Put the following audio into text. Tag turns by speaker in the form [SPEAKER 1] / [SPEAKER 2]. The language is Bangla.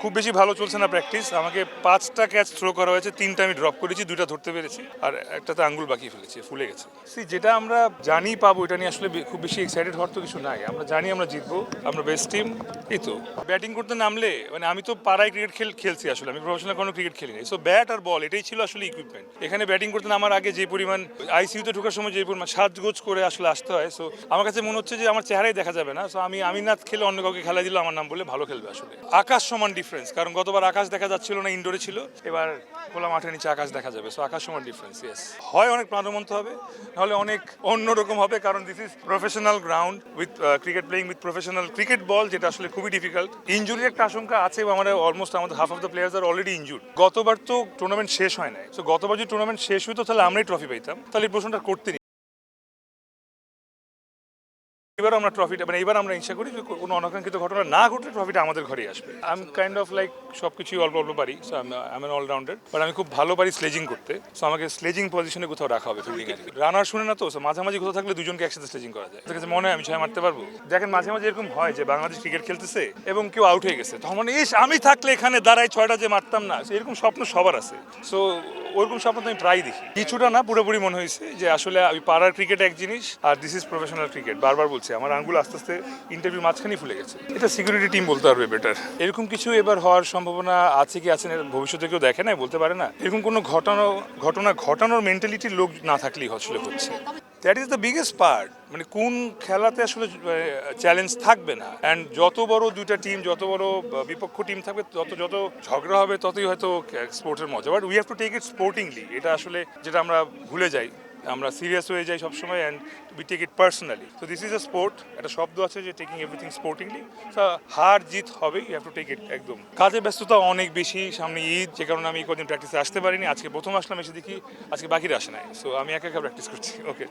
[SPEAKER 1] খুব বেশি ভালো চলছে না প্র্যাকটিস। আমাকে 5টা ক্যাচ থ্রো করা হয়েছে, 3টা আমি ড্রপ করেছি, 2টা ধরতে পেরেছি আর একটাতে আঙ্গুল বাকি ফেলেছি, ফুলে গেছে। যেটা আমরা জানি পাবো এটা নিয়ে আসলে খুব বেশি এক্সাইটেড হওয়ার তো কিছু নাই। আমরা জানি আমরা জিতবো, আমরা বেস্ট টিম। এই তো ব্যাটিং করতে নামলে মানে আমি তো পাড়ায় ক্রিকেট খেলছি, আসলে আমি প্রফেশনাল কোনো ক্রিকেট খেলিনি। সো ব্যাট আর বল এটাই ছিল আসলে ইকুইপমেন্ট। এখানে ব্যাটিং করতে নামার আগে যে পরিমাণ আইসিইউতে ঢোকার সময় যে পরিমাণ সাজগোজ করে আসলে আসতে হয়, সো আমার কাছে মনে হচ্ছে যে আমার চেহারাই দেখা যাবে না। সো আমি না খেলে অন্য কাউকে খেলা দিলে আমার নাম বলে ভালো খেলবে। আসলে আকাশ সমান ডিফারেন্স, কারণ গতবার আকাশ দেখা যাচ্ছিল না, ইনডোরে ছিল, এবার খোলা মাঠের নিচে আকাশ দেখা যাবে। সো আকাশ সমান ডিফারেন্স। ইয়েস, হয় অনেক প্রাণবন্ত হবে, নাহলে অনেক অন্যরকম হবে, কারণ this is professional ground with cricket playing with professional cricket ball, যেটা আসলে খুবই ডিফিকাল্ট। ইনজুরির একটা আশঙ্কা আছে, আমাদের অলমোস্ট আমাদের হাফ অফ দ্য প্লেয়ার্স আর অলরেডি ইনজুর। গতবার তো টুর্নামেন্ট শেষ হয় নাই, সো গতবার যদি টুর্নামেন্ট শেষ হইতো তাহলে আমরাই ট্রফি পাইতাম, তাহলে এই প্রশ্নটা করতে। এবার আমরা ট্রফিটা মানে এবার আমরা ইচ্ছা করি যে কোনো অনাকাঙ্ক্ষিত ঘটনা না ঘটলে ট্রফিটা আমাদের ঘরেই আসবে। I am kind of like সব কিছুই অল্প অল্প পারি। So I am an allrounder, but আমি খুব ভালো পারি স্লেজিং করতে। সো আমাকে স্লেজিং পজিশনে কোথাও রাখা হবে ফিল্ডিং এর। রানার শুনে না তো, মাঝামাঝি কোথাও থাকলে দুজনকে একসাথে স্লেজিং করা যায়। ঠিক আছে, মনে হয় আমি ছয় মারতে পারবো। দেখেন মাঝে মাঝে এরকম হয় যে বাংলাদেশ ক্রিকেট খেলতেছে এবং কেউ আউট হয়ে গেছে, তখন আমি থাকলে এখানে দাঁড়াই 6টা যে মারতাম না। এরকম স্বপ্ন সবার আছে। সো ওরকম স্বপ্ন তো আমি প্রায় দেখি। কিছুটা না, পুরোপুরি মনে হয়েছে যে আসলে আমি পাড়ার ক্রিকেট এক জিনিস আর দিস ইজ প্রফেশনাল ক্রিকেট। বারবার বলছি, আমার আঙ্গুল আস্তে আস্তে ইন্টারভিউ মাঝখানেই ফুলে গেছে। এটা সিকিউরিটি টিম বলতে পারবে বেটার। এরকম কিছু এবার হওয়ার সম্ভাবনা আছে কি আছে না, ভবিষ্যতে কেউ দেখে না, বলতে পারে না। এরকম কোনো ঘটনা ঘটানোর মেন্টালিটির লোক না থাকলেই আসলে হচ্ছে। That is the biggest part. মানে কোন খেলাতে আসলে চ্যালেঞ্জ থাকবে না, অ্যান্ড যত বড় দুইটা টিম, যত বড় বিপক্ষ টিম থাকবে, যত ঝগড়া হবে ততই হয়তো স্পোর্টের মজা। But we have to take it sportingly. এটা আসলে যেটা আমরা ভুলে যাই, আমরা সিরিয়াস হয়ে যাই সবসময়, and we take it personally. তো দিস ইজ এ স্পোর্ট। একটা শব্দ আছে যে টেকিং এভরিথিং স্পোর্টিংলি। হার জিত হবে, you have to take it একদম। কাজের ব্যস্ততা অনেক বেশি, সামনে ঈদ, যে কারণে আমি কদিন প্র্যাকটিসে আসতে পারিনি। আজকে প্রথম আসলাম, এসে দেখি আজকে বাকিরা আসে নাই। সো আমি একা একা প্র্যাকটিস করছি। ওকে।